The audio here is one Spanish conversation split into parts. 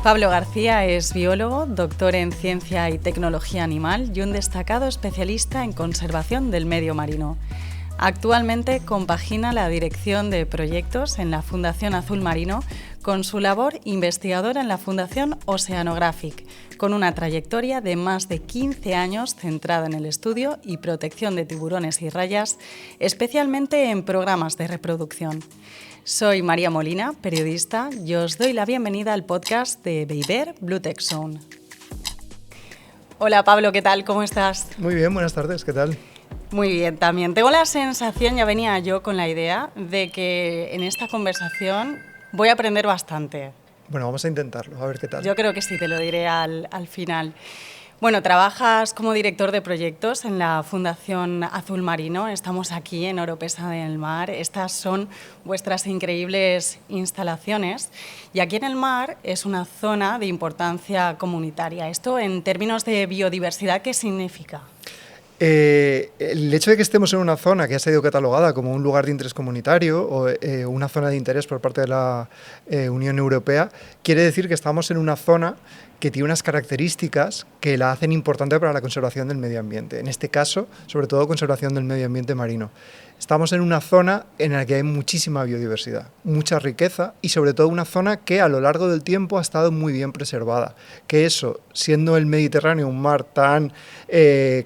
Pablo García es biólogo, doctor en Ciencia y Tecnología Animal y un destacado especialista en conservación del medio marino. Actualmente compagina la dirección de proyectos en la Fundación Azul Marino con su labor investigadora en la Fundación Oceanographic, con una trayectoria de más de 15 años centrada en el estudio y protección de tiburones y rayas, especialmente en programas de reproducción. Soy María Molina, periodista, y os doy la bienvenida al podcast de Beiber Blue Tech Zone. Hola Pablo, ¿qué tal? ¿Cómo estás? Muy bien, buenas tardes, ¿qué tal? Muy bien, también. Tengo la sensación, ya venía yo con la idea, de que en esta conversación voy a aprender bastante. Bueno, vamos a intentarlo, a ver qué tal. Yo creo que sí, te lo diré al final. Bueno, trabajas como director de proyectos en la Fundación Azul Marino. Estamos aquí en Oropesa del Mar. Estas son vuestras increíbles instalaciones. Y aquí en el mar es una zona de importancia comunitaria. Esto, en términos de biodiversidad, ¿qué significa? El hecho de que estemos en una zona que ha sido catalogada como un lugar de interés comunitario o una zona de interés por parte de la Unión Europea quiere decir que estamos en una zona que tiene unas características que la hacen importante para la conservación del medio ambiente. En este caso, sobre todo, conservación del medio ambiente marino. Estamos en una zona en la que hay muchísima biodiversidad, mucha riqueza y sobre todo una zona que a lo largo del tiempo ha estado muy bien preservada. Que eso, siendo el Mediterráneo un mar tan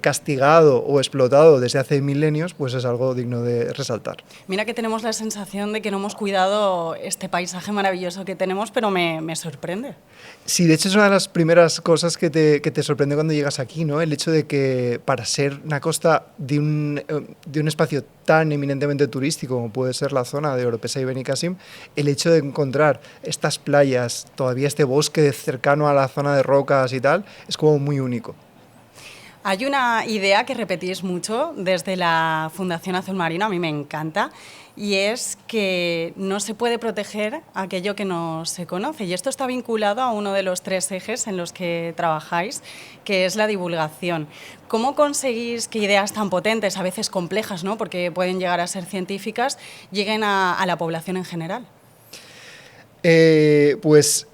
castigado o explotado desde hace milenios, pues es algo digno de resaltar. Mira que tenemos la sensación de que no hemos cuidado este paisaje maravilloso que tenemos, pero me sorprende. Sí, de hecho es una de las primeras cosas que te sorprende cuando llegas aquí, ¿no? El hecho de que para ser una costa de un espacio tan eminentemente turístico como puede ser la zona de Oropesa y Benicàssim, el hecho de encontrar estas playas, todavía este bosque cercano a la zona de rocas y tal, es como muy único. Hay una idea que repetís mucho desde la Fundación Azul Marino, a mí me encanta, y es que no se puede proteger aquello que no se conoce. Y esto está vinculado a uno de los 3 ejes en los que trabajáis, que es la divulgación. ¿Cómo conseguís que ideas tan potentes, a veces complejas, ¿no?, porque pueden llegar a ser científicas, lleguen a la población en general? Pues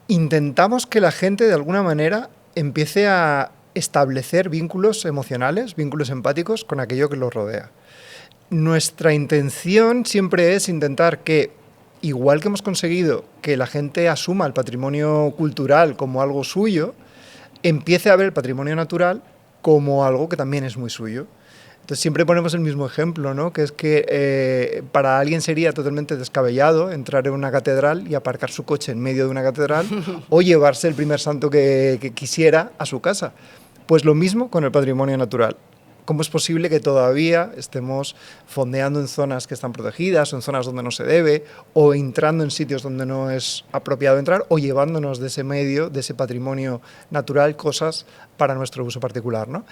intentamos que la gente de alguna manera empiece a establecer vínculos emocionales, vínculos empáticos con aquello que los rodea. Nuestra intención siempre es intentar que, igual que hemos conseguido que la gente asuma el patrimonio cultural como algo suyo, empiece a ver el patrimonio natural como algo que también es muy suyo. Entonces siempre ponemos el mismo ejemplo, ¿no? Que es que para alguien sería totalmente descabellado entrar en una catedral y aparcar su coche en medio de una catedral o llevarse el primer santo que quisiera a su casa. Pues lo mismo con el patrimonio natural. ¿Cómo es posible que todavía estemos fondeando en zonas que están protegidas o en zonas donde no se debe, o entrando en sitios donde no es apropiado entrar, o llevándonos de ese medio, de ese patrimonio natural, cosas para nuestro uso particular, ¿no?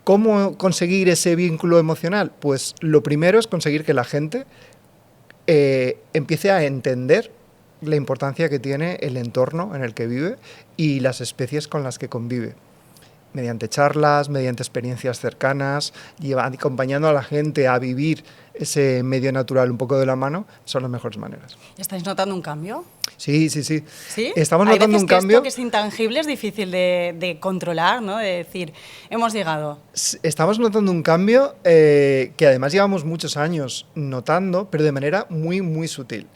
¿Cómo conseguir ese vínculo emocional? Pues lo primero es conseguir que la gente empiece a entender la importancia que tiene el entorno en el que vive y las especies con las que convive. Mediante charlas, mediante experiencias cercanas, acompañando a la gente a vivir ese medio natural un poco de la mano, son las mejores maneras. ¿Estáis notando un cambio? Sí. ¿Sí? Estamos notando un cambio. Esto que es intangible es difícil de controlar, ¿no? De decir, hemos llegado. Estamos notando un cambio que además llevamos muchos años notando, pero de manera muy, muy sutil.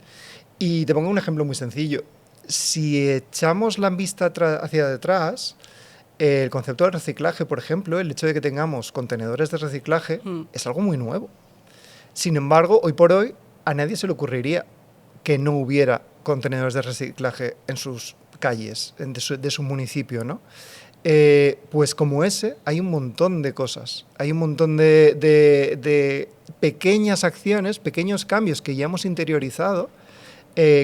Y te pongo un ejemplo muy sencillo. Si echamos la vista hacia detrás, el concepto del reciclaje, por ejemplo, el hecho de que tengamos contenedores de reciclaje es algo muy nuevo. Sin embargo, hoy por hoy a nadie se le ocurriría que no hubiera contenedores de reciclaje en sus calles, de su municipio, ¿no? Pues como ese hay un montón de cosas, hay un montón de pequeñas acciones, pequeños cambios que ya hemos interiorizado,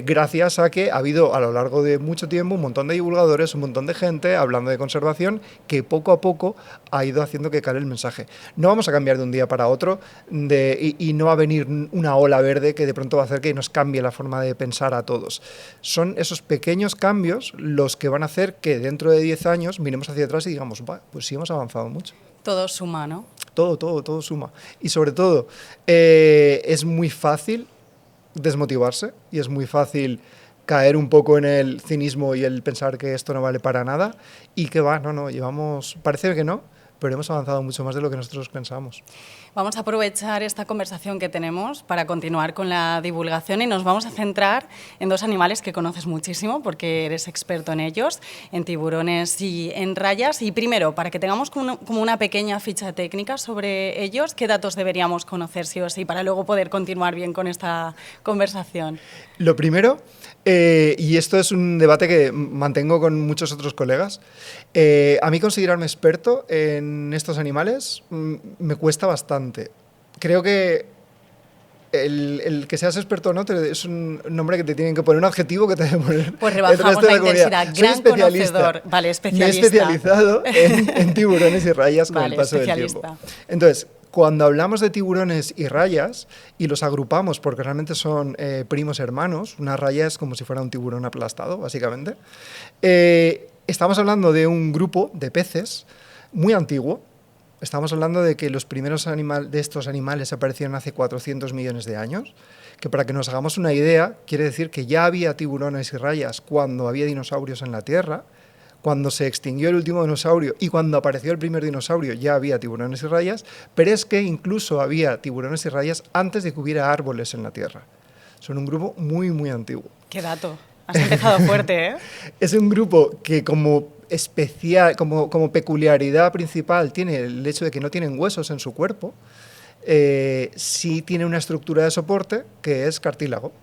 gracias a que ha habido a lo largo de mucho tiempo un montón de divulgadores, un montón de gente hablando de conservación que poco a poco ha ido haciendo que cale el mensaje. No vamos a cambiar de un día para otro y no va a venir una ola verde que de pronto va a hacer que nos cambie la forma de pensar a todos. Son esos pequeños cambios los que van a hacer que dentro de 10 años miremos hacia atrás y digamos, pues sí hemos avanzado mucho. Todo suma, ¿no? Todo suma. Y sobre todo, es muy fácil desmotivarse y es muy fácil caer un poco en el cinismo y el pensar que esto no vale para nada y que parece que no, pero hemos avanzado mucho más de lo que nosotros pensábamos. Vamos a aprovechar esta conversación que tenemos para continuar con la divulgación y nos vamos a centrar en dos animales que conoces muchísimo porque eres experto en ellos, en tiburones y en rayas. Y primero, para que tengamos como una pequeña ficha técnica sobre ellos, ¿qué datos deberíamos conocer sí o sí para luego poder continuar bien con esta conversación? Lo primero, y esto es un debate que mantengo con muchos otros colegas, a mí considerarme experto en estos animales me cuesta bastante. Creo que el que seas experto o no es un nombre que te tienen que poner, un adjetivo que te deben poner. Pues rebajamos la intensidad. Gran conocedor. Vale, especialista. Me he especializado en tiburones y rayas con el paso del tiempo. Entonces, cuando hablamos de tiburones y rayas y los agrupamos porque realmente son primos hermanos, una raya es como si fuera un tiburón aplastado, básicamente, estamos hablando de un grupo de peces muy antiguo. Estamos hablando de que los primeros de estos animales aparecieron hace 400 millones de años, que para que nos hagamos una idea, quiere decir que ya había tiburones y rayas cuando había dinosaurios en la Tierra, cuando se extinguió el último dinosaurio y cuando apareció el primer dinosaurio ya había tiburones y rayas, pero es que incluso había tiburones y rayas antes de que hubiera árboles en la Tierra. Son un grupo muy, muy antiguo. ¡Qué dato! Has empezado fuerte, ¿eh? Es un grupo que como peculiaridad principal tiene el hecho de que no tienen huesos en su cuerpo, sí tiene una estructura de soporte que es cartílago,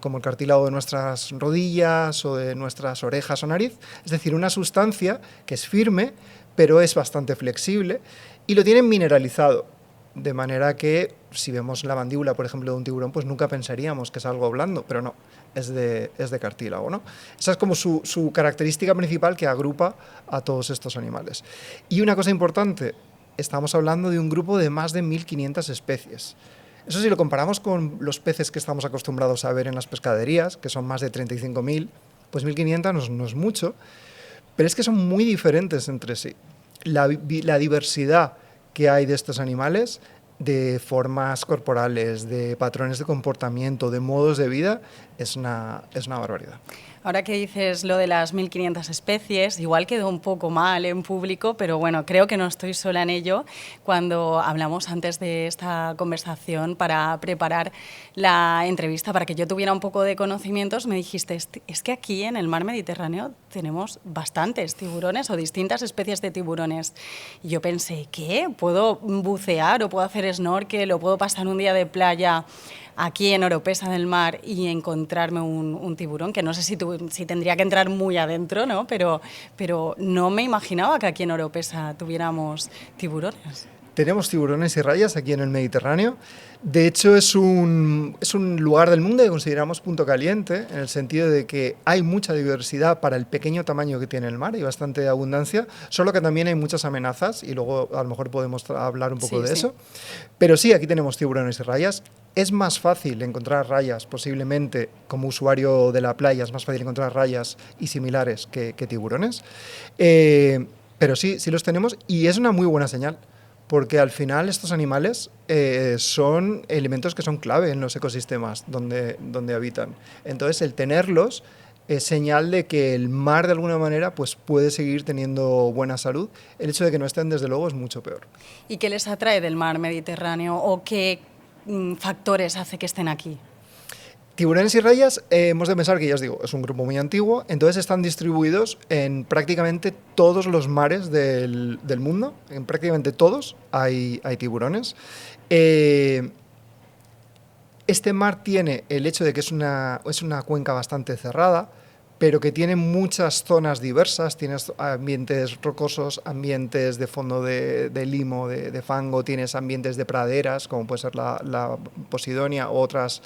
como el cartílago de nuestras rodillas o de nuestras orejas o nariz, es decir, una sustancia que es firme, pero es bastante flexible y lo tienen mineralizado, de manera que si vemos la mandíbula, por ejemplo, de un tiburón, pues nunca pensaríamos que es algo blando, pero no, es de cartílago, ¿no? Esa es como su característica principal que agrupa a todos estos animales. Y una cosa importante, estamos hablando de un grupo de más de 1.500 especies. Eso si lo comparamos con los peces que estamos acostumbrados a ver en las pescaderías, que son más de 35.000, pues 1.500 no es mucho, pero es que son muy diferentes entre sí. La diversidad que hay de estos animales, de formas corporales, de patrones de comportamiento, de modos de vida, es una barbaridad. Ahora que dices lo de las 1.500 especies, igual quedó un poco mal en público, pero bueno, creo que no estoy sola en ello. Cuando hablamos antes de esta conversación para preparar la entrevista, para que yo tuviera un poco de conocimientos, me dijiste, es que aquí en el mar Mediterráneo tenemos bastantes tiburones o distintas especies de tiburones. Y yo pensé, ¿qué? ¿Puedo bucear o puedo hacer snorkel o puedo pasar un día de playa aquí en Oropesa del Mar y encontrarme un tiburón, que no sé si tendría que entrar muy adentro, ¿no? Pero no me imaginaba que aquí en Oropesa tuviéramos tiburones. Tenemos tiburones y rayas aquí en el Mediterráneo. De hecho, es un lugar del mundo que consideramos punto caliente, en el sentido de que hay mucha diversidad para el pequeño tamaño que tiene el mar y bastante abundancia, solo que también hay muchas amenazas y luego a lo mejor podemos hablar un poco de eso. Pero sí, aquí tenemos tiburones y rayas. Es más fácil encontrar rayas, posiblemente como usuario de la playa, es más fácil encontrar rayas y similares que tiburones. Pero sí los tenemos y es una muy buena señal. Porque al final estos animales son elementos que son clave en los ecosistemas donde habitan. Entonces el tenerlos es señal de que el mar de alguna manera pues, puede seguir teniendo buena salud. El hecho de que no estén desde luego es mucho peor. ¿Y qué les atrae del mar Mediterráneo o qué factores hace que estén aquí? Tiburones y rayas, hemos de pensar que, ya os digo, es un grupo muy antiguo, entonces están distribuidos en prácticamente todos los mares del mundo, en prácticamente todos hay tiburones. Este mar tiene el hecho de que es una cuenca bastante cerrada, pero que tiene muchas zonas diversas, tienes ambientes rocosos, ambientes de fondo de limo, de fango, tienes ambientes de praderas, como puede ser la Posidonia u otras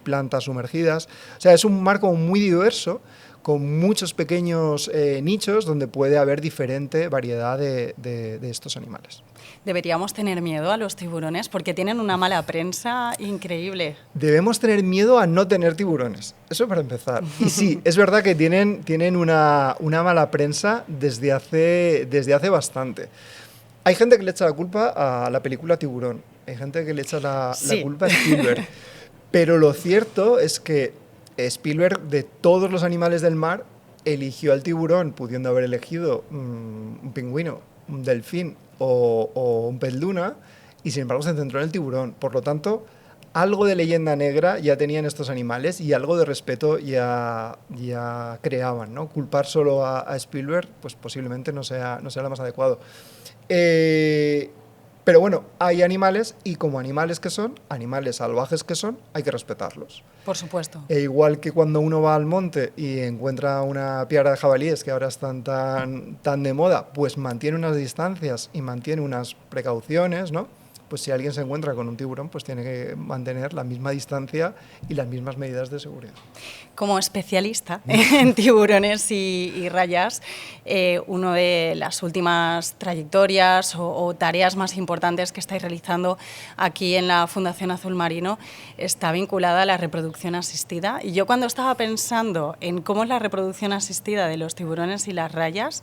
plantas sumergidas. O sea, es un mar como muy diverso, con muchos pequeños nichos donde puede haber diferente variedad de estos animales. ¿Deberíamos tener miedo a los tiburones? Porque tienen una mala prensa increíble. Debemos tener miedo a no tener tiburones, eso para empezar. Y sí, es verdad que tienen una mala prensa desde hace bastante. Hay gente que le echa la culpa a la película Tiburón, hay gente que le echa la culpa a Spielberg, pero lo cierto es que Spielberg, de todos los animales del mar, eligió al tiburón, pudiendo haber elegido un pingüino, un delfín o un pez luna, y sin embargo se centró en el tiburón. Por lo tanto, algo de leyenda negra ya tenían estos animales y algo de respeto ya creaban, ¿no? Culpar solo a Spielberg, pues posiblemente no sea lo más adecuado. Pero bueno, hay animales y como animales que son, animales salvajes que son, hay que respetarlos. Por supuesto. E igual que cuando uno va al monte y encuentra una piara de jabalíes que ahora están tan de moda, pues mantiene unas distancias y mantiene unas precauciones, ¿no? Pues si alguien se encuentra con un tiburón, pues tiene que mantener la misma distancia y las mismas medidas de seguridad. Como especialista en tiburones y rayas, una de las últimas trayectorias o tareas más importantes que estáis realizando aquí en la Fundación Azul Marino está vinculada a la reproducción asistida. Y yo cuando estaba pensando en cómo es la reproducción asistida de los tiburones y las rayas,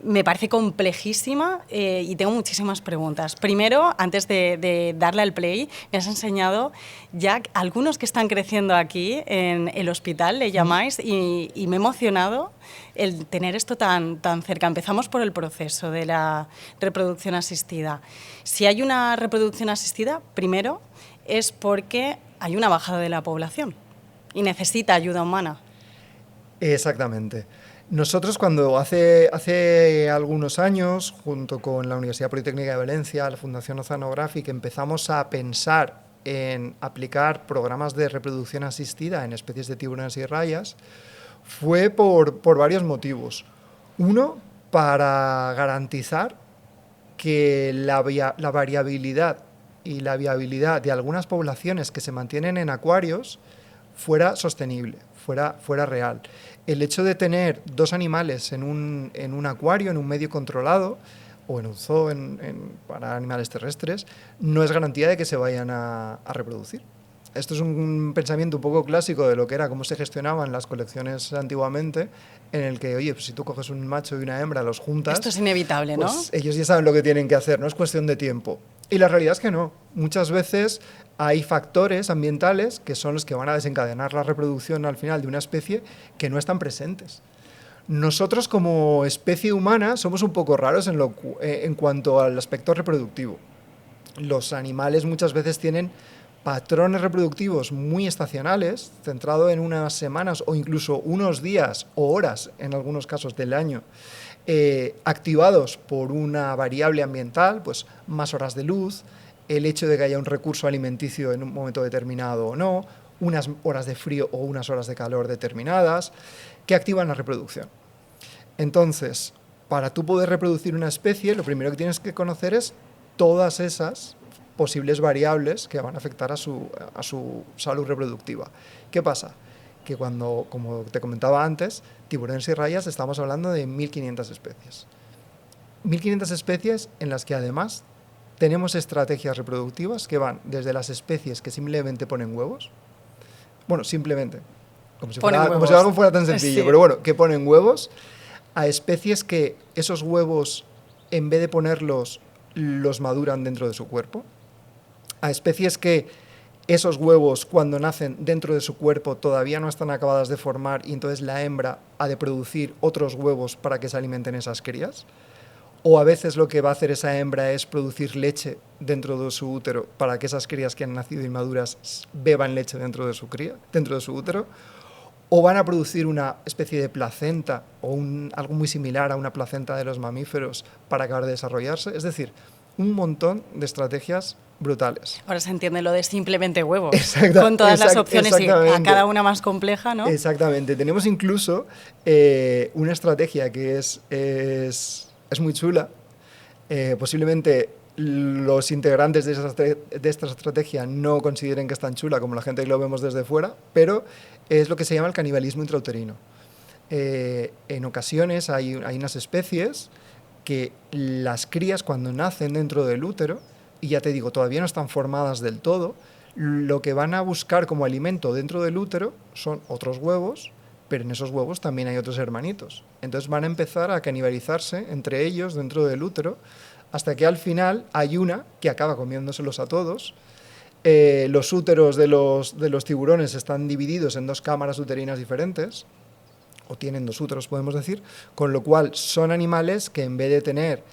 me parece complejísima y tengo muchísimas preguntas. Primero, antes de darle al play, me has enseñado ya algunos que están creciendo aquí en el hospital, le llamáis, y me ha emocionado el tener esto tan cerca. Empezamos por el proceso de la reproducción asistida. Si hay una reproducción asistida, primero es porque hay una bajada de la población y necesita ayuda humana. Exactamente. Nosotros cuando hace algunos años, junto con la Universidad Politécnica de Valencia, la Fundación Oceanographic, empezamos a pensar en aplicar programas de reproducción asistida en especies de tiburones y rayas, fue por varios motivos. Uno, para garantizar que la variabilidad y la viabilidad de algunas poblaciones que se mantienen en acuarios fuera sostenible, fuera real. El hecho de tener dos animales en un acuario, en un medio controlado, o en un zoo para animales terrestres, no es garantía de que se vayan a reproducir. Esto es un pensamiento un poco clásico de lo que era cómo se gestionaban las colecciones antiguamente, en el que, oye, pues si tú coges un macho y una hembra, los juntas... Esto es inevitable, ¿no? Pues ellos ya saben lo que tienen que hacer, no es cuestión de tiempo. Y la realidad es que no. Muchas veces hay factores ambientales que son los que van a desencadenar la reproducción al final de una especie que no están presentes. Nosotros como especie humana somos un poco raros en cuanto al aspecto reproductivo. Los animales muchas veces tienen patrones reproductivos muy estacionales, centrado en unas semanas o incluso unos días o horas, en algunos casos del año, activados por una variable ambiental, pues más horas de luz, el hecho de que haya un recurso alimenticio en un momento determinado o no, unas horas de frío o unas horas de calor determinadas, que activan la reproducción. Entonces, para tú poder reproducir una especie, lo primero que tienes que conocer es todas esas posibles variables que van a afectar a su salud reproductiva. ¿Qué pasa? Que cuando, como te comentaba antes, tiburones y rayas, estamos hablando de 1.500 especies. 1.500 especies en las que además tenemos estrategias reproductivas que van desde las especies que simplemente ponen huevos, bueno, simplemente, como si algo fuera tan sencillo, sí. Pero bueno, que ponen huevos, a especies que esos huevos, en vez de ponerlos, los maduran dentro de su cuerpo, a especies que esos huevos, cuando nacen dentro de su cuerpo, todavía no están acabadas de formar y entonces la hembra ha de producir otros huevos para que se alimenten esas crías. O a veces lo que va a hacer esa hembra es producir leche dentro de su útero para que esas crías que han nacido inmaduras beban leche dentro de su útero. O van a producir una especie de placenta o algo muy similar a una placenta de los mamíferos para acabar de desarrollarse. Es decir, un montón de estrategias brutales. Ahora se entiende lo de simplemente huevos, con todas las opciones y a cada una más compleja, ¿no? Exactamente. Tenemos incluso una estrategia que es muy chula. Posiblemente los integrantes de esta estrategia no consideren que es tan chula como la gente que lo vemos desde fuera, pero es lo que se llama el canibalismo intrauterino. En ocasiones hay unas especies que las crías cuando nacen dentro del útero, y ya te digo, todavía no están formadas del todo, lo que van a buscar como alimento dentro del útero son otros huevos, pero en esos huevos también hay otros hermanitos. Entonces van a empezar a canibalizarse entre ellos dentro del útero, hasta que al final hay una que acaba comiéndoselos a todos, los úteros de los tiburones están divididos en 2 cámaras uterinas diferentes, o tienen 2 úteros, podemos decir, con lo cual son animales que en vez de tener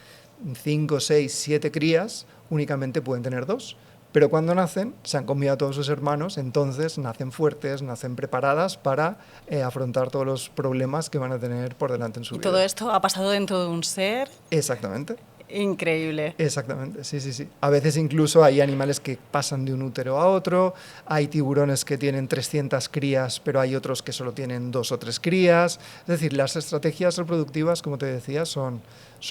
5, 6, 7 crías, únicamente pueden tener 2. Pero cuando nacen, se han comido a todos sus hermanos, entonces nacen fuertes, nacen preparadas para afrontar todos los problemas que van a tener por delante en su vida. ¿Y todo esto ha pasado dentro de un ser? Exactamente. Increíble. Exactamente, sí, sí, sí. A veces incluso hay animales que pasan de un útero a otro, hay tiburones que tienen 300 crías, pero hay otros que solo tienen 2 o 3 crías. Es decir, las estrategias reproductivas, como te decía, son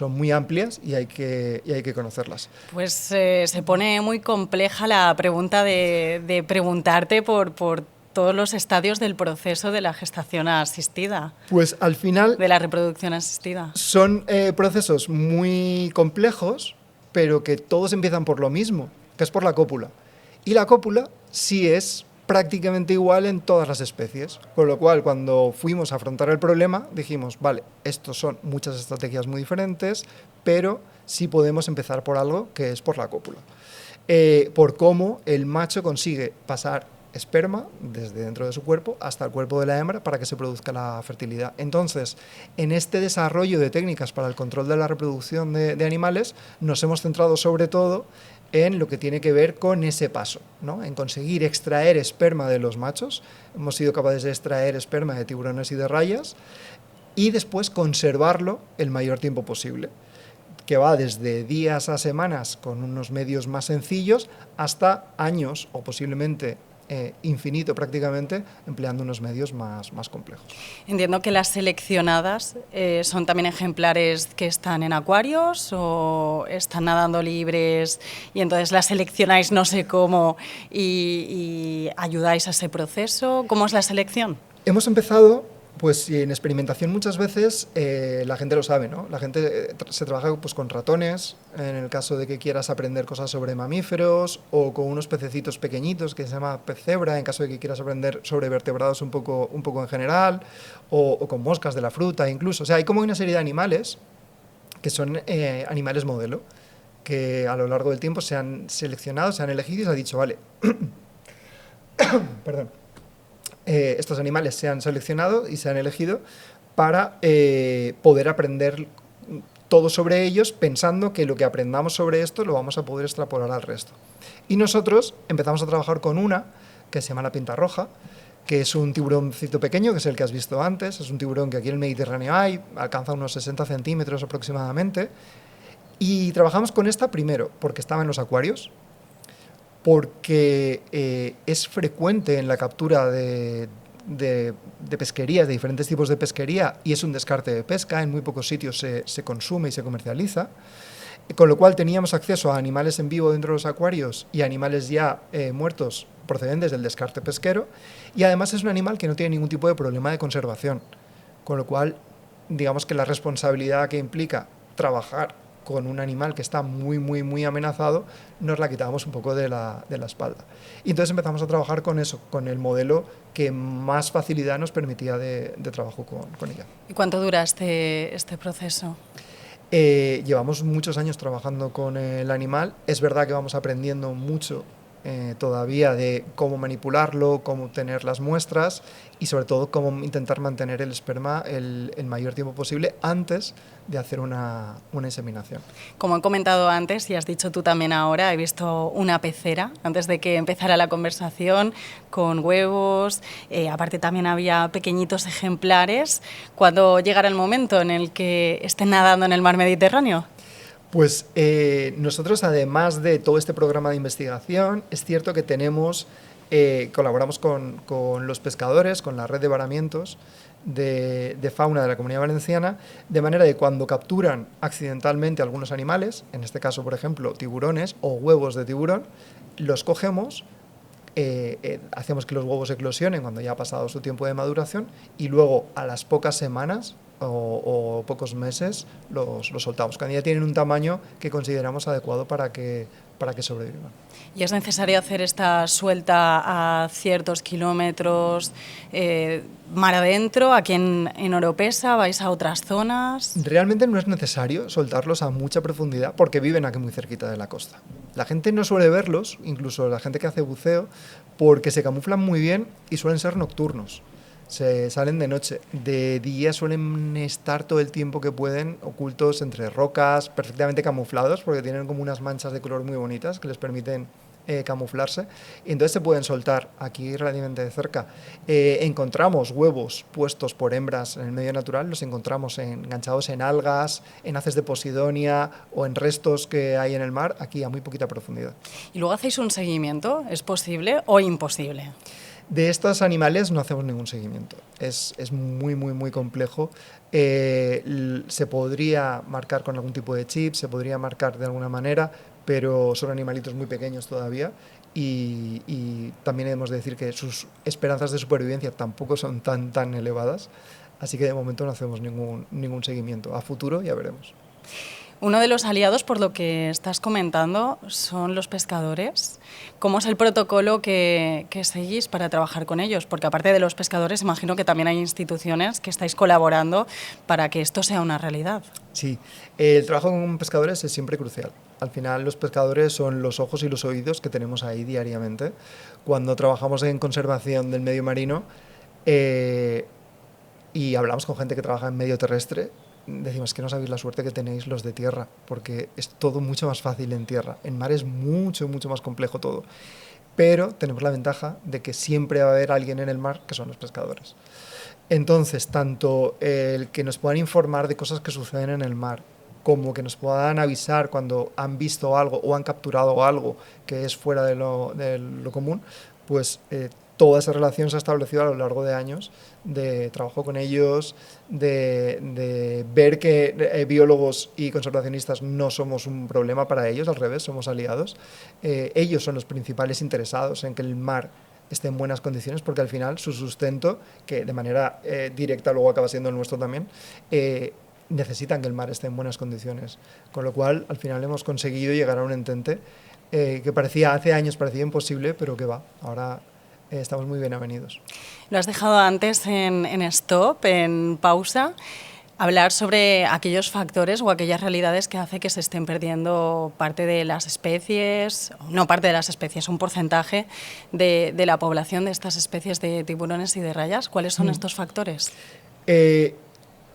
muy amplias y hay que conocerlas. Pues se pone muy compleja la pregunta de preguntarte por todos los estadios del proceso de la gestación asistida. Pues al final... De la reproducción asistida. Son procesos muy complejos, pero que todos empiezan por lo mismo, que es por la cópula. Y la cópula sí es prácticamente igual en todas las especies. Con lo cual, cuando fuimos a afrontar el problema, dijimos, vale, estos son muchas estrategias muy diferentes, pero sí podemos empezar por algo que es por la cópula. Por cómo el macho consigue pasar esperma desde dentro de su cuerpo hasta el cuerpo de la hembra para que se produzca la fertilidad. Entonces, en este desarrollo de técnicas para el control de la reproducción de animales, nos hemos centrado sobre todo en lo que tiene que ver con ese paso, ¿no? En conseguir extraer esperma de los machos. Hemos sido capaces de extraer esperma de tiburones y de rayas y después conservarlo el mayor tiempo posible, que va desde días a semanas con unos medios más sencillos hasta años o posiblemente infinito prácticamente, empleando unos medios más complejos. Entiendo que las seleccionadas son también ejemplares que están en acuarios o están nadando libres y entonces las seleccionáis no sé cómo y ayudáis a ese proceso. ¿Cómo es la selección? Hemos empezado... Pues en experimentación muchas veces la gente lo sabe, ¿no? La gente se trabaja pues, con ratones, en el caso de que quieras aprender cosas sobre mamíferos, o con unos pececitos pequeñitos que se llama pez cebra, en caso de que quieras aprender sobre vertebrados un poco en general, o con moscas de la fruta incluso. O sea, hay como una serie de animales que son animales modelo, que a lo largo del tiempo se han seleccionado, se han elegido y se ha dicho, vale, perdón. Estos animales se han seleccionado y se han elegido para poder aprender todo sobre ellos, pensando que lo que aprendamos sobre esto lo vamos a poder extrapolar al resto. Y nosotros empezamos a trabajar con una que se llama la pinta roja, que es un tiburoncito pequeño, que es el que has visto antes. Es un tiburón que aquí en el Mediterráneo hay, alcanza unos 60 centímetros aproximadamente. Y trabajamos con esta primero porque estaba en los acuarios, porque es frecuente en la captura de pesquerías, de diferentes tipos de pesquería, y es un descarte de pesca, en muy pocos sitios se consume y se comercializa, con lo cual teníamos acceso a animales en vivo dentro de los acuarios y animales ya muertos procedentes del descarte pesquero, y además es un animal que no tiene ningún tipo de problema de conservación, con lo cual digamos que la responsabilidad que implica trabajar con un animal que está muy amenazado, nos la quitábamos un poco de la espalda. Y entonces empezamos a trabajar con eso, con el modelo que más facilidad nos permitía de trabajo con ella. ¿Y cuánto dura este proceso? Llevamos muchos años trabajando con el animal. Es verdad que vamos aprendiendo mucho todavía de cómo manipularlo, cómo obtener las muestras y sobre todo cómo intentar mantener el esperma el mayor tiempo posible antes de hacer una inseminación. Como he comentado antes y has dicho tú también ahora, he visto una pecera antes de que empezara la conversación con huevos, aparte también había pequeñitos ejemplares. ¿Cuándo llegará el momento en el que estén nadando en el mar Mediterráneo? Pues nosotros, además de todo este programa de investigación, es cierto que colaboramos con los pescadores, con la red de varamientos de fauna de la Comunidad Valenciana, de manera de cuando capturan accidentalmente algunos animales, en este caso, por ejemplo, tiburones o huevos de tiburón, los cogemos, hacemos que los huevos eclosionen cuando ya ha pasado su tiempo de maduración y luego a las pocas semanas o pocos meses los soltamos, cuando ya tienen un tamaño que consideramos adecuado para que sobrevivan. ¿Y es necesario hacer esta suelta a ciertos kilómetros mar adentro? ¿Aquí en Oropesa vais a otras zonas? Realmente no es necesario soltarlos a mucha profundidad porque viven aquí muy cerquita de la costa. La gente no suele verlos, incluso la gente que hace buceo, porque se camuflan muy bien y suelen ser nocturnos. Se salen de noche. De día suelen estar todo el tiempo que pueden ocultos entre rocas, perfectamente camuflados, porque tienen como unas manchas de color muy bonitas que les permiten camuflarse, y entonces se pueden soltar aquí relativamente de cerca. Encontramos huevos puestos por hembras en el medio natural, los encontramos enganchados en algas, en haces de posidonia o en restos que hay en el mar, aquí a muy poquita profundidad. ¿Y luego hacéis un seguimiento? ¿Es posible o imposible? De estos animales no hacemos ningún seguimiento. Es muy, muy, muy complejo. Se podría marcar con algún tipo de chip, se podría marcar de alguna manera, pero son animalitos muy pequeños todavía y también hemos de decir que sus esperanzas de supervivencia tampoco son tan elevadas, así que de momento no hacemos ningún seguimiento. A futuro ya veremos. Uno de los aliados, por lo que estás comentando, son los pescadores. ¿Cómo es el protocolo que seguís para trabajar con ellos? Porque aparte de los pescadores, imagino que también hay instituciones que estáis colaborando para que esto sea una realidad. Sí, el trabajo con pescadores es siempre crucial. Al final los pescadores son los ojos y los oídos que tenemos ahí diariamente. Cuando trabajamos en conservación del medio marino y hablamos con gente que trabaja en medio terrestre, decimos que no sabéis la suerte que tenéis los de tierra, porque es todo mucho más fácil en tierra. En mar es mucho, mucho más complejo todo. Pero tenemos la ventaja de que siempre va a haber alguien en el mar que son los pescadores. Entonces, tanto el que nos puedan informar de cosas que suceden en el mar, como que nos puedan avisar cuando han visto algo o han capturado algo que es fuera de lo común, pues toda esa relación se ha establecido a lo largo de años de trabajo con ellos, de ver que biólogos y conservacionistas no somos un problema para ellos, al revés, somos aliados. Ellos son los principales interesados en que el mar esté en buenas condiciones, porque al final su sustento, que de manera directa luego acaba siendo el nuestro también, necesitan que el mar esté en buenas condiciones. Con lo cual, al final hemos conseguido llegar a un entente que hace años parecía imposible, pero que va, ahora estamos muy bien avenidos. Lo has dejado antes en stop, en pausa, hablar sobre aquellos factores o aquellas realidades que hace que se estén perdiendo parte de las especies, no parte de las especies, un porcentaje de la población de estas especies de tiburones y de rayas. ¿Cuáles son estos factores?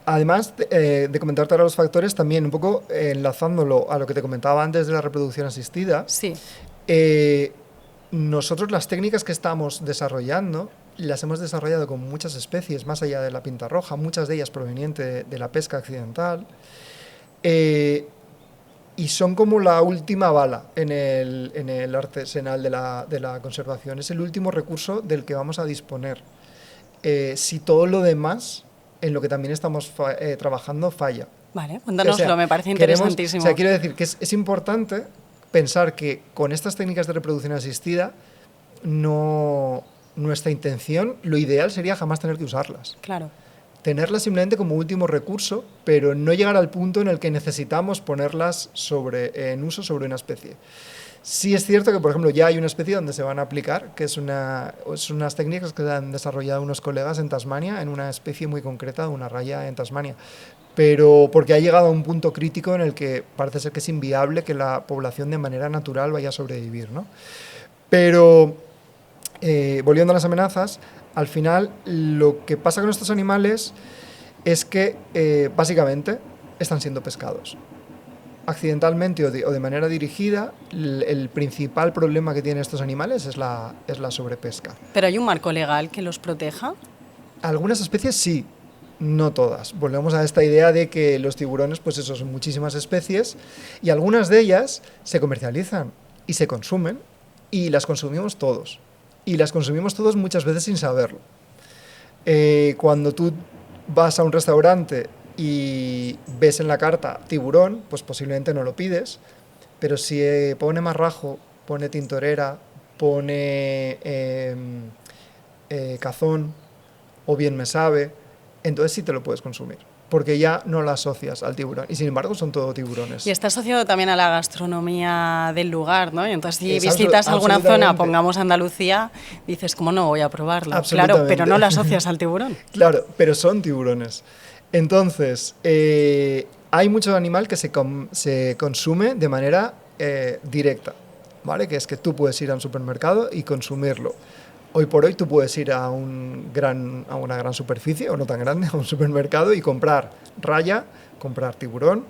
Además de comentarte ahora los factores, también un poco enlazándolo a lo que te comentaba antes de la reproducción asistida, sí. Nosotros las técnicas que estamos desarrollando las hemos desarrollado con muchas especies, más allá de la pinta roja, muchas de ellas provenientes de la pesca accidental, y son como la última bala en el arsenal de la conservación. Es el último recurso del que vamos a disponer. Si todo lo demás, en lo que también estamos trabajando, falla. Vale, cuéntanoslo, me parece interesantísimo. Quiero decir que es importante pensar que con estas técnicas de reproducción asistida, nuestra intención, lo ideal sería jamás tener que usarlas. Claro. Tenerlas simplemente como último recurso, pero no llegar al punto en el que necesitamos ponerlas en uso sobre una especie. Sí es cierto que, por ejemplo, ya hay una especie donde se van a aplicar, que son unas técnicas que han desarrollado unos colegas en Tasmania, en una especie muy concreta de una raya en Tasmania. Pero porque ha llegado a un punto crítico en el que parece ser que es inviable que la población de manera natural vaya a sobrevivir, ¿no? Pero, volviendo a las amenazas, al final lo que pasa con estos animales es que básicamente están siendo pescados. Accidentalmente o de manera dirigida, el principal problema que tienen estos animales es la sobrepesca. ¿Pero hay un marco legal que los proteja? Algunas especies sí, no todas. Volvemos a esta idea de que los tiburones, pues eso, son muchísimas especies y algunas de ellas se comercializan y se consumen y las consumimos todos. Y las consumimos todos muchas veces sin saberlo. Cuando tú vas a un restaurante y ves en la carta tiburón, pues posiblemente no lo pides, pero si pone marrajo, pone tintorera, pone cazón o bien me sabe, entonces sí te lo puedes consumir, porque ya no lo asocias al tiburón, y sin embargo son todo tiburones. Y está asociado también a la gastronomía del lugar, ¿no? Y entonces si visitas alguna zona, pongamos Andalucía, dices, ¿cómo no voy a probarlo? Claro, pero no lo asocias al tiburón. Claro, pero son tiburones. Entonces, hay mucho animal que se consume de manera directa. ¿vale? Que es que tú puedes ir a un supermercado y consumirlo. Hoy por hoy tú puedes ir a una gran superficie, o no tan grande, a un supermercado y comprar raya, comprar tiburón.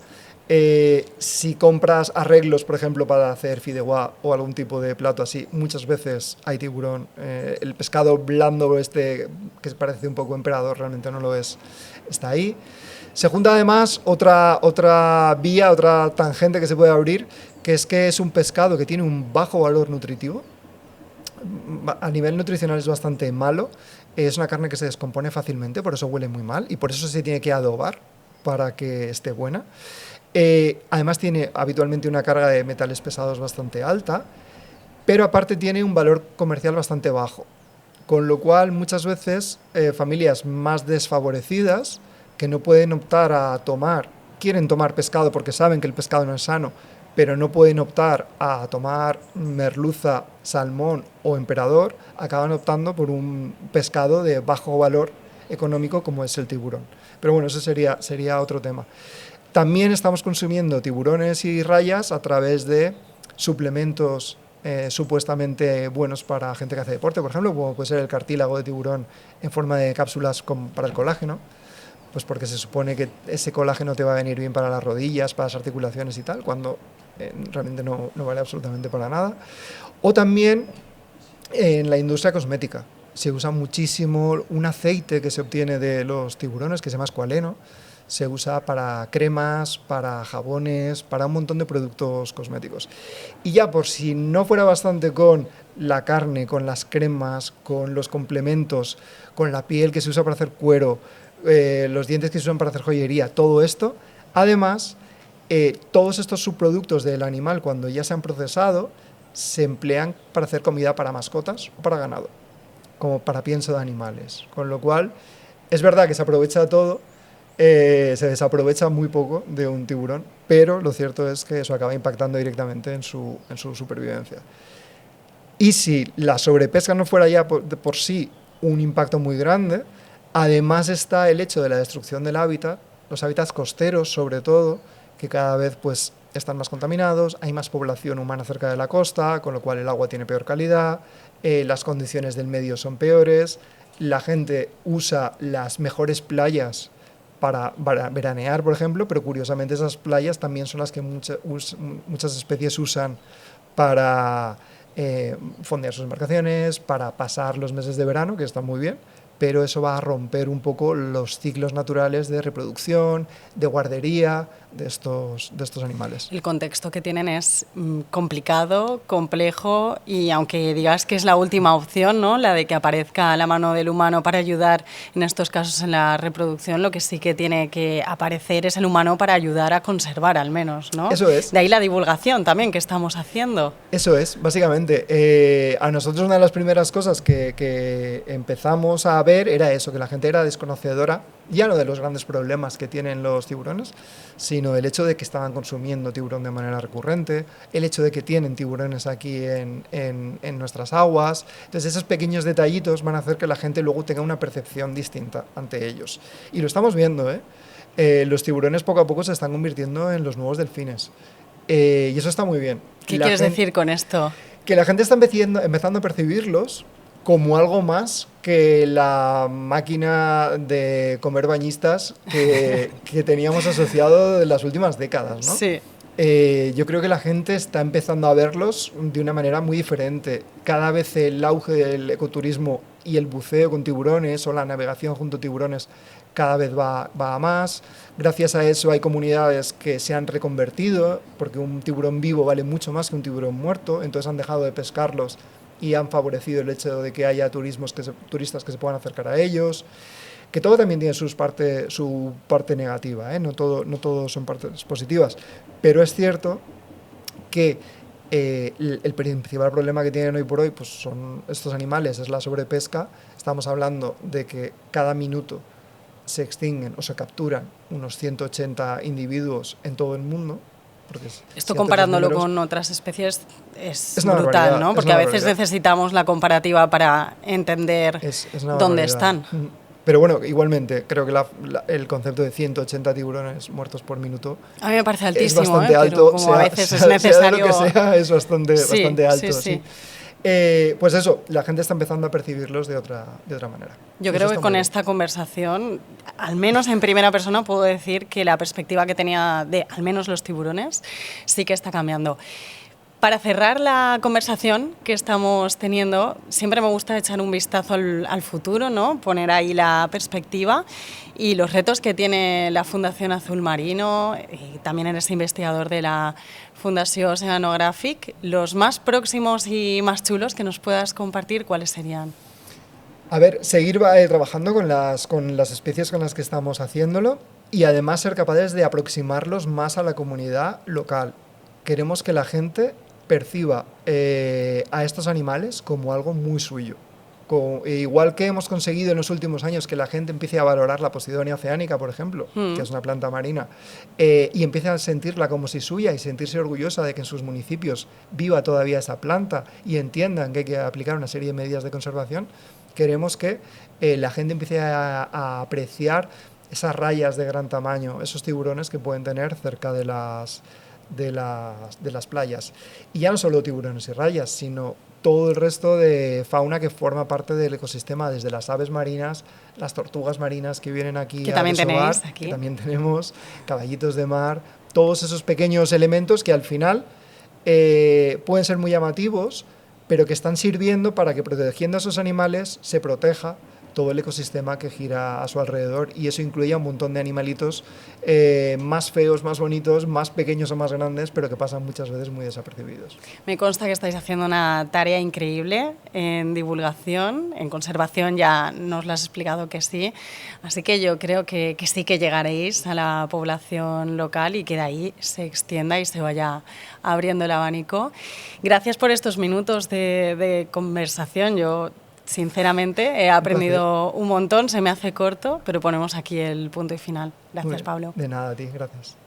Si compras arreglos, por ejemplo, para hacer fideuá o algún tipo de plato así, muchas veces hay tiburón. El pescado blando este, que parece un poco emperador, realmente no lo es, está ahí. Se junta además otra vía, otra tangente que se puede abrir, que es un pescado que tiene un bajo valor nutritivo. A nivel nutricional es bastante malo. Es una carne que se descompone fácilmente, por eso huele muy mal y por eso se tiene que adobar para que esté buena. Además tiene habitualmente una carga de metales pesados bastante alta, pero aparte tiene un valor comercial bastante bajo, con lo cual muchas veces familias más desfavorecidas que no pueden optar quieren tomar pescado porque saben que el pescado no es sano, pero no pueden optar a tomar merluza, salmón o emperador, acaban optando por un pescado de bajo valor económico como es el tiburón. Pero bueno, eso sería otro tema. También estamos consumiendo tiburones y rayas a través de suplementos supuestamente buenos para gente que hace deporte, por ejemplo, como puede ser el cartílago de tiburón en forma de cápsulas para el colágeno, pues porque se supone que ese colágeno te va a venir bien para las rodillas, para las articulaciones y tal, cuando realmente no vale absolutamente para nada. O también en la industria cosmética se usa muchísimo un aceite que se obtiene de los tiburones, que se llama escualeno. Se usa para cremas, para jabones, para un montón de productos cosméticos. Y ya por si no fuera bastante con la carne, con las cremas, con los complementos, con la piel que se usa para hacer cuero, los dientes que se usan para hacer joyería, todo esto, además, todos estos subproductos del animal, cuando ya se han procesado, se emplean para hacer comida para mascotas o para ganado, como para pienso de animales. Con lo cual, es verdad que se aprovecha todo, se desaprovecha muy poco de un tiburón, pero lo cierto es que eso acaba impactando directamente en su supervivencia. Y si la sobrepesca no fuera ya por sí un impacto muy grande, además está el hecho de la destrucción del hábitat, los hábitats costeros sobre todo, que cada vez pues están más contaminados, hay más población humana cerca de la costa, con lo cual el agua tiene peor calidad, las condiciones del medio son peores, la gente usa las mejores playas para veranear, por ejemplo, pero curiosamente esas playas también son las que muchas especies usan para fondear sus embarcaciones, para pasar los meses de verano, que está muy bien, pero eso va a romper un poco los ciclos naturales de reproducción, de guardería de estos animales. El contexto que tienen es complicado, complejo, y aunque digas que es la última opción, ¿no?, la de que aparezca la mano del humano para ayudar en estos casos en la reproducción, lo que sí que tiene que aparecer es el humano para ayudar a conservar al menos, ¿no? Eso es. De ahí la divulgación también que estamos haciendo. Eso es, básicamente. A nosotros una de las primeras cosas que empezamos a ver era eso, que la gente era desconocedora, ya no de los grandes problemas que tienen los tiburones, sino el hecho de que estaban consumiendo tiburón de manera recurrente, el hecho de que tienen tiburones aquí en nuestras aguas. Entonces esos pequeños detallitos van a hacer que la gente luego tenga una percepción distinta ante ellos. Y lo estamos viendo, los tiburones poco a poco se están convirtiendo en los nuevos delfines. Y eso está muy bien. ¿Qué quieres decir con esto? Que la gente está empezando a percibirlos como algo más que la máquina de comer bañistas que teníamos asociado en las últimas décadas, ¿no? Sí. Yo creo que la gente está empezando a verlos de una manera muy diferente. Cada vez el auge del ecoturismo y el buceo con tiburones o la navegación junto a tiburones cada vez va a más. Gracias a eso hay comunidades que se han reconvertido, porque un tiburón vivo vale mucho más que un tiburón muerto, entonces han dejado de pescarlos y han favorecido el hecho de que haya turistas que se puedan acercar a ellos, que todo también tiene su parte negativa, no todo son partes positivas, pero es cierto que el principal problema que tienen hoy por hoy pues son estos animales, es la sobrepesca. Estamos hablando de que cada minuto se extinguen o se capturan unos 180 individuos en todo el mundo. Esto comparándolo con otras especies es brutal, ¿no? Porque a veces necesitamos la comparativa para entender dónde están. Pero bueno, igualmente, creo que el concepto de 180 tiburones muertos por minuto a mí me parece altísimo, es bastante alto. pero como a veces es necesario... Sea lo que sea, es bastante alto. Sí. Pues eso, la gente está empezando a percibirlos de otra manera. Yo creo que con esta conversación, al menos en primera persona, puedo decir que la perspectiva que tenía de al menos los tiburones sí que está cambiando. Para cerrar la conversación que estamos teniendo, siempre me gusta echar un vistazo al futuro, ¿no? Poner ahí la perspectiva y los retos que tiene la Fundación Azul Marino, y también eres investigador de la Fundación Oceanographic. Los más próximos y más chulos que nos puedas compartir, ¿cuáles serían? A ver, seguir trabajando con las especies con las que estamos haciéndolo y además ser capaces de aproximarlos más a la comunidad local. Queremos que la gente perciba a estos animales como algo muy suyo. Igual que hemos conseguido en los últimos años que la gente empiece a valorar la Posidonia oceanica, por ejemplo, que es una planta marina, y empiece a sentirla como si suya y sentirse orgullosa de que en sus municipios viva todavía esa planta y entiendan que hay que aplicar una serie de medidas de conservación, queremos que la gente empiece a apreciar esas rayas de gran tamaño, esos tiburones que pueden tener cerca de las playas. Y ya no solo tiburones y rayas, sino todo el resto de fauna que forma parte del ecosistema, desde las aves marinas, las tortugas marinas que vienen aquí que a también desovar, tenéis aquí. que también tenemos, caballitos de mar, todos esos pequeños elementos que al final pueden ser muy llamativos, pero que están sirviendo para que protegiendo a esos animales se proteja todo el ecosistema que gira a su alrededor, y eso incluye a un montón de animalitos más feos, más bonitos, más pequeños o más grandes, pero que pasan muchas veces muy desapercibidos. Me consta que estáis haciendo una tarea increíble en divulgación, en conservación ya nos lo has explicado que sí, así que yo creo que sí que llegaréis a la población local y que de ahí se extienda y se vaya abriendo el abanico. Gracias por estos minutos de conversación. Yo sinceramente, he aprendido un montón, se me hace corto, pero ponemos aquí el punto y final. Gracias, Pablo. De nada, a ti, gracias.